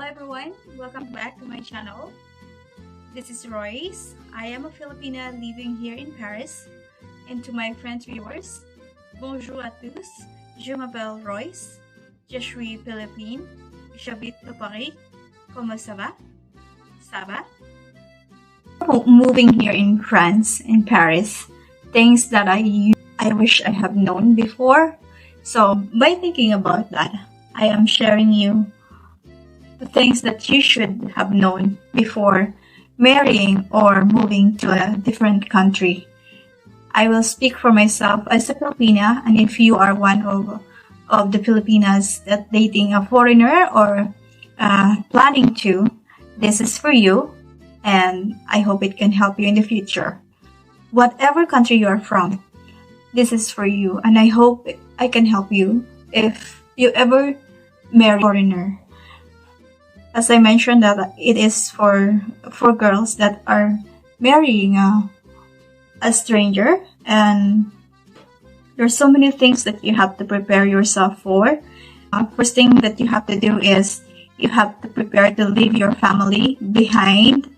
Hello everyone, welcome back to my channel. This is Royce. I am a Filipina living here in Paris. And to my French viewers, bonjour à tous. Je m'appelle Royce. Je suis Philippine. J'habite à Paris. Comment ça va? Ça va? Moving here in France, in Paris, things that I wish I have known before. So by thinking about that, I am sharing you the things that you should have known before marrying or moving to a different country. I will speak for myself as a Filipina, and if you are one of the Filipinas that dating a foreigner or planning to, this is for you, and I hope it can help you in the future. Whatever country you are from, this is for you, and I hope I can help you if you ever marry a foreigner. As I mentioned, that it is for girls that are marrying a stranger, and there's so many things that you have to prepare yourself for. First thing that you have to do is you have to prepare to leave your family behind,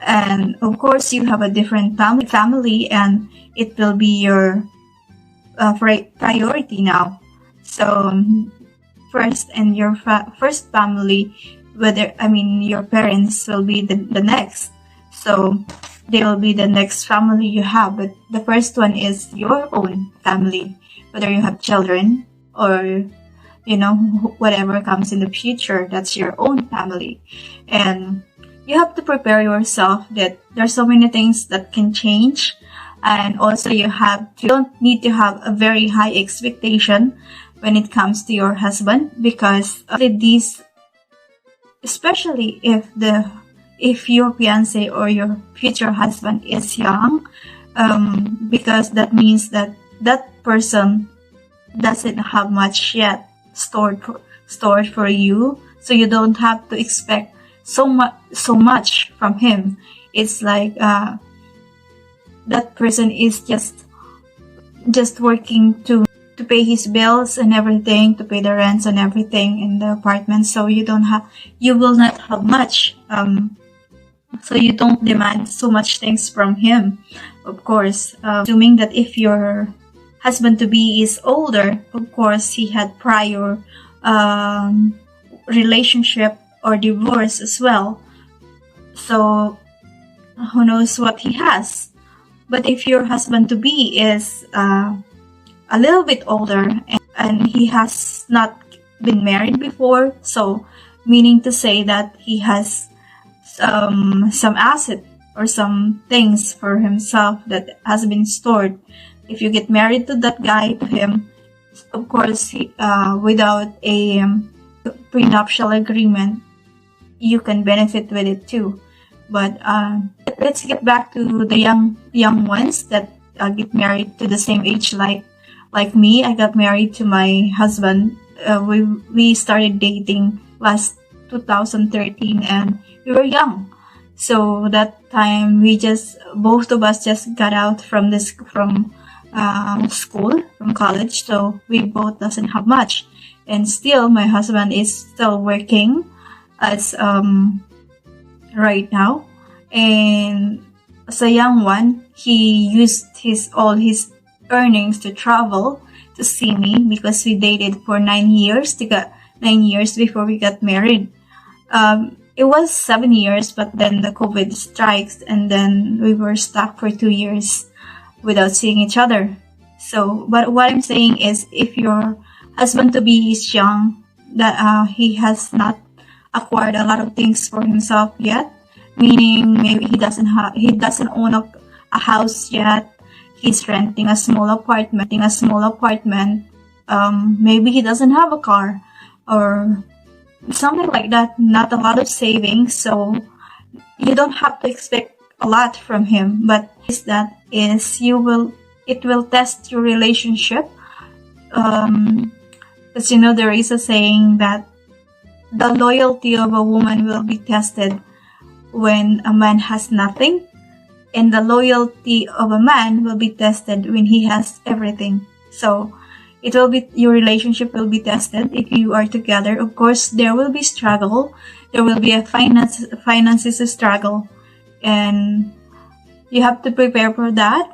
and of course you have a different family, and it will be your priority now. So first, and your first family, your parents will be the next, so they will be the next family you have, but the first one is your own family, whether you have children or whatever comes in the future, that's your own family. And you have to prepare yourself that there's so many things that can change, and also you don't need to have a very high expectation when it comes to your husband, because these, especially if your fiance or your future husband is young, because that means that person doesn't have much yet stored for you, so you don't have to expect so much from him. It's like that person is just working to pay his bills and everything, to pay the rents and everything in the apartment, so you will not have much, so you don't demand so much things from him, of course, assuming that if your husband to be is older, of course he had prior relationship or divorce as well, so who knows what he has. But if your husband to be is a little bit older, and he has not been married before, so meaning to say that he has some asset or some things for himself that has been stored. If you get married to that guy, to him, of course, without a prenuptial agreement, you can benefit with it too. But let's get back to the young ones that get married to the same age, like me. I got married to my husband. We started dating last 2013, and we were young. So that time both of us just got out from school, from college. So we both doesn't have much, and still my husband is still working as right now. And as a young one, he used all his earnings to travel to see me, because we dated for 9 years. 9 years before we got married. It was 7 years, but then the COVID strikes, and then we were stuck for 2 years without seeing each other. So, but what I'm saying is, if your husband to be is young, that he has not acquired a lot of things for himself yet, meaning maybe he doesn't own a house yet. He's renting a small apartment. Maybe he doesn't have a car or something like that. Not a lot of savings, so you don't have to expect a lot from him. But it will test your relationship. Because there is a saying that the loyalty of a woman will be tested when a man has nothing, and the loyalty of a man will be tested when he has everything. So your relationship will be tested if you are together. Of course, there will be struggle. There will be a finances struggle, and you have to prepare for that.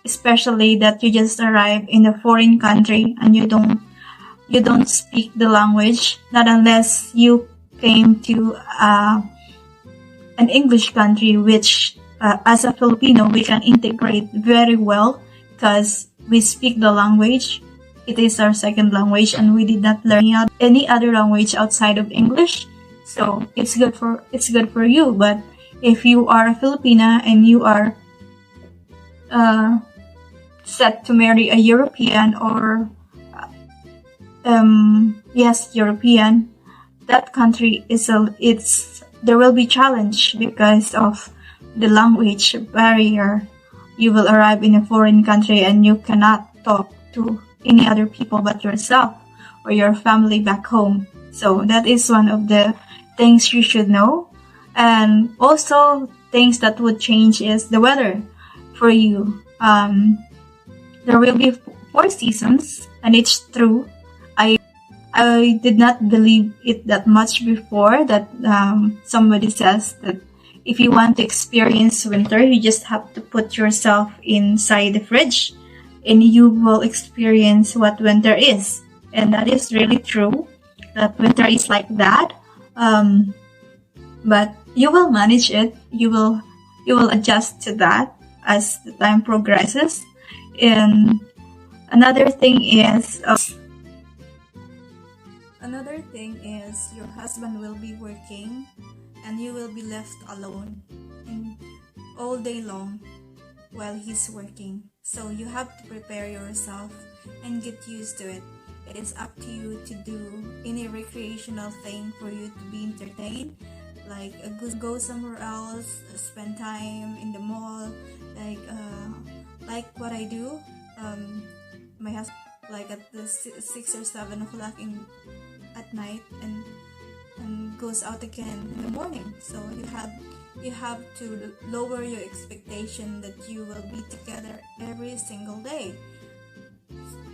Especially that you just arrived in a foreign country and you don't speak the language, not unless you came to an English country, which as a Filipino we can integrate very well because we speak the language. It is our second language, and we did not learn any other language outside of English. So it's good for you. But if you are a Filipina and you are set to marry a European or European, that country there will be challenge because of the language barrier. You will arrive in a foreign country and you cannot talk to any other people but yourself or your family back home. So that is one of the things you should know. And also things that would change is the weather for you. There will be 4 seasons, and it's true. I did not believe it that much before that somebody says that if you want to experience winter, you just have to put yourself inside the fridge and you will experience what winter is. And that is really true, that winter is like that. But you will manage it. You will adjust to that as the time progresses. And another thing is your husband will be working and you will be left alone all day long while he's working. So you have to prepare yourself and get used to it. It is up to you to do any recreational thing for you to be entertained, like go somewhere else, spend time in the mall, like what I do. My husband like at the 6 or 7 o'clock at night and goes out again in the morning. So you have to lower your expectation that you will be together every single day.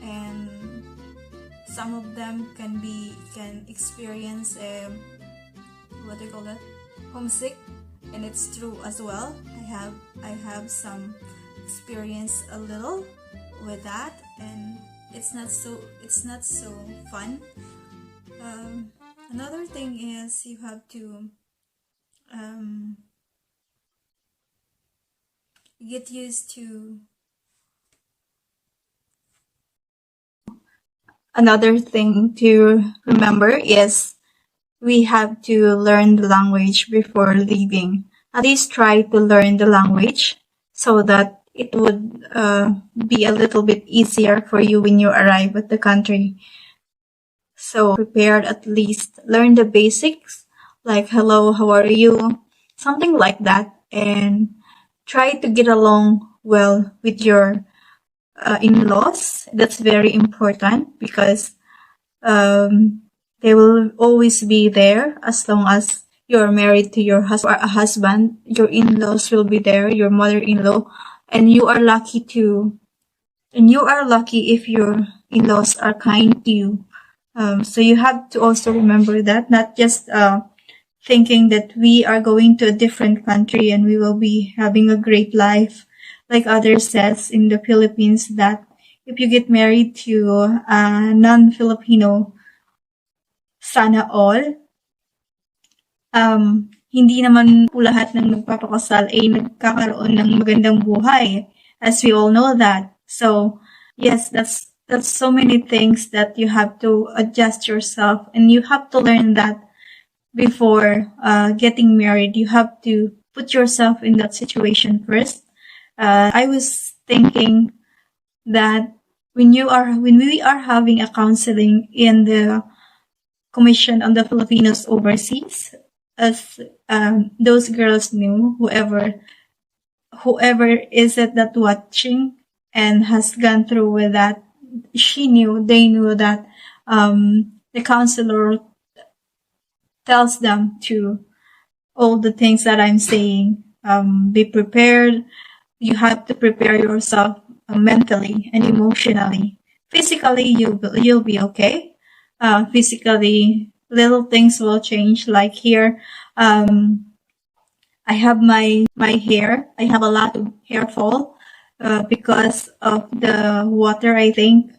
And some of them can experience what do you call that, homesick, and it's true as well. I have some experience a little with that, and it's not so fun. Another thing is you have to get used to. Another thing to remember is we have to learn the language before leaving. At least try to learn the language so that it would be a little bit easier for you when you arrive at the country. So prepared, at least learn the basics like hello, how are you, something like that, and try to get along well with your in-laws. That's very important because they will always be there as long as you're married to your husband. Your in-laws will be there, your mother-in-law, and you are lucky if your in-laws are kind to you. So you have to also remember that, not just thinking that we are going to a different country and we will be having a great life. Like others says in the Philippines, that if you get married to a non-Filipino, sana all, hindi naman po lahat ng nagpapakasal ay nagkakaroon ng magandang buhay, as we all know that. So yes, that's so many things that you have to adjust yourself, and you have to learn that before getting married. You have to put yourself in that situation first. I was thinking that when we are having a counseling in the Commission on the Filipinos Overseas, as those girls knew, whoever is it that watching and has gone through with that, they knew that the counselor tells them to all the things that I'm saying. Be prepared. You have to prepare yourself mentally and emotionally physically you'll be okay. Physically, little things will change. Like here, I have my hair. I have a lot of hair fall because of the water. I think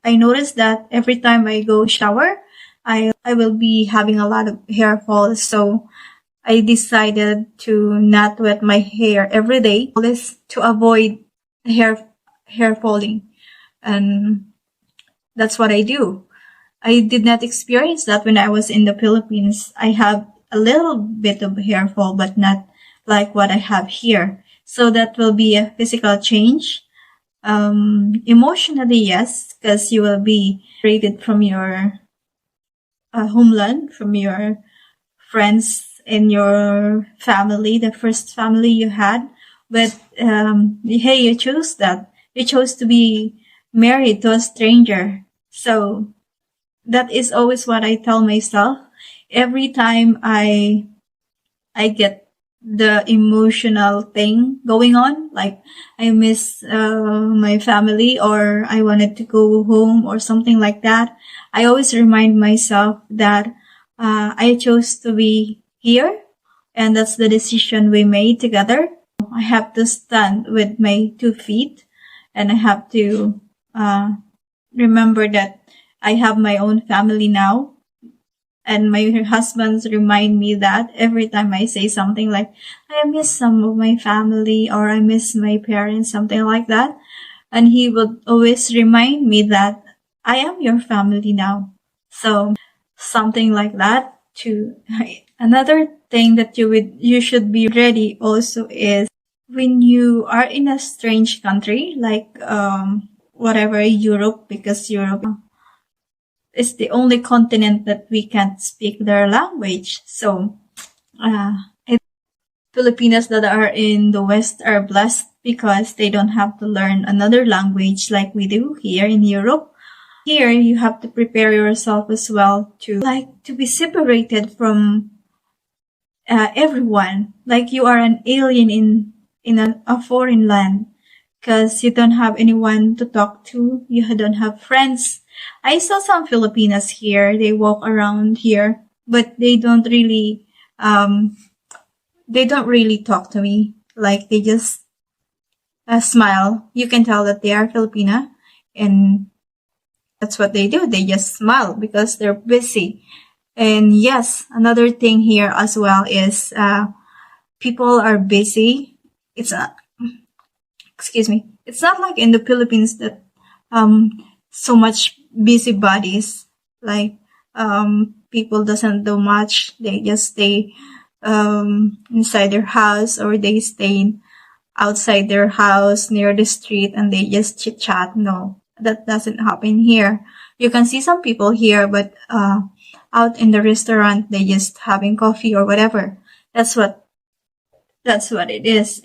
I noticed that every time I go shower, I will be having a lot of hair fall. So I decided to not wet my hair every day. This to avoid hair falling, and that's what I do. I did not experience that when I was in the Philippines. I have a little bit of hair fall, but not like what I have here. So that will be a physical change. Emotionally, yes, because you will be separated from your homeland, from your friends and your family, the first family you had. But hey, you chose that. You chose to be married to a stranger. So that is always what I tell myself every time I get the emotional thing going on, like I miss my family or I wanted to go home or something like that. I always remind myself that I chose to be here, and that's the decision we made together. I have to stand with my 2 feet, and I have to remember that I have my own family now. And my husbands remind me that every time I say something like, I miss some of my family or I miss my parents, something like that. And he would always remind me that I am your family now. So something like that too. Another thing that you should be ready also is when you are in a strange country, like, whatever, Europe, because Europe is the only continent that we can't speak their language. So, Filipinos that are in the West are blessed because they don't have to learn another language like we do here in Europe. Here, you have to prepare yourself as well to be separated from everyone. Like you are an alien in a foreign land because you don't have anyone to talk to. You don't have friends. I saw some Filipinas here. They walk around here, but they don't really talk to me. Like they just smile. You can tell that they are Filipina, and that's what they do. They just smile because they're busy. And yes, another thing here as well is people are busy. It's not, excuse me. It's not like in the Philippines that so much busybodies. Like people doesn't do much. They just stay inside their house, or they stay outside their house near the street and they just chit chat. No, that doesn't happen here. You can see some people here, but out in the restaurant they just having coffee or whatever. That's what it is.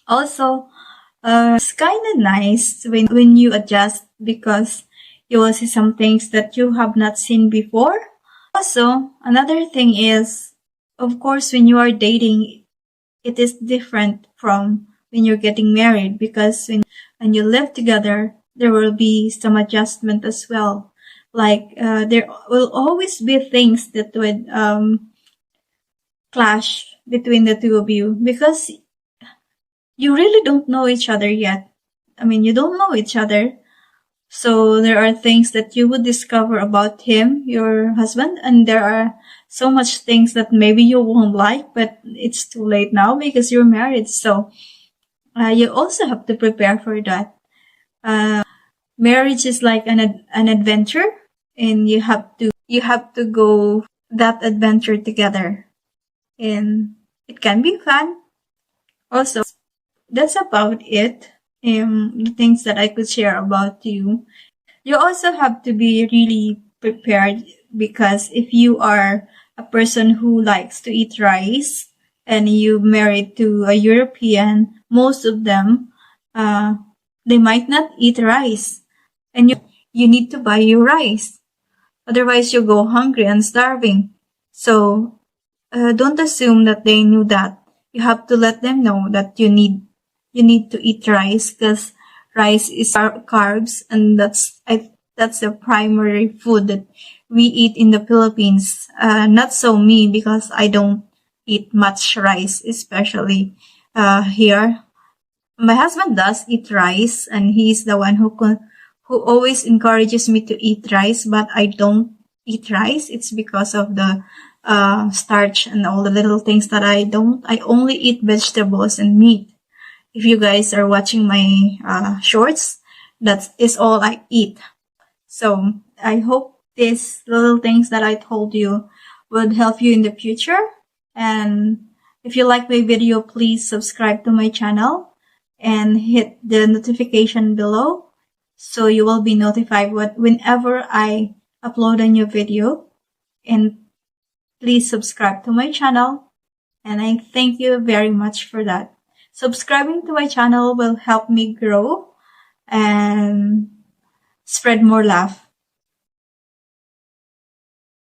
Also, it's kind of nice when you adjust because you will see some things that you have not seen before. Also, another thing is, of course, when you are dating, it is different from when you're getting married, because when you live together, there will be some adjustment as well. Like there will always be things that would clash between the two of you because you really don't know each other yet. I mean, you don't know each other. So there are things that you would discover about him, your husband, and there are so much things that maybe you won't like, but it's too late now because you're married. So you also have to prepare for that. Marriage is like an adventure, and you have to go that adventure together, and it can be fun. Also, that's about it. The things that I could share about you. You also have to be really prepared, because if you are a person who likes to eat rice and you married to a European, most of them, they might not eat rice, and you need to buy your rice. Otherwise, you go hungry and starving. So don't assume that they knew that. You have to let them know that you need to eat rice, because rice is our carbs, and that's the primary food that we eat in the Philippines. Not so me, because I don't eat much rice, especially here. My husband does eat rice, and he's the one who always encourages me to eat rice, but I don't eat rice. It's because of the starch and all the little things that I don't. I only eat vegetables and meat. If you guys are watching my shorts, that is all I eat. So I hope these little things that I told you would help you in the future. And if you like my video, please subscribe to my channel and hit the notification below, so you will be notified whenever I upload a new video. And please subscribe to my channel, and I thank you very much for that. Subscribing to my channel will help me grow and spread more love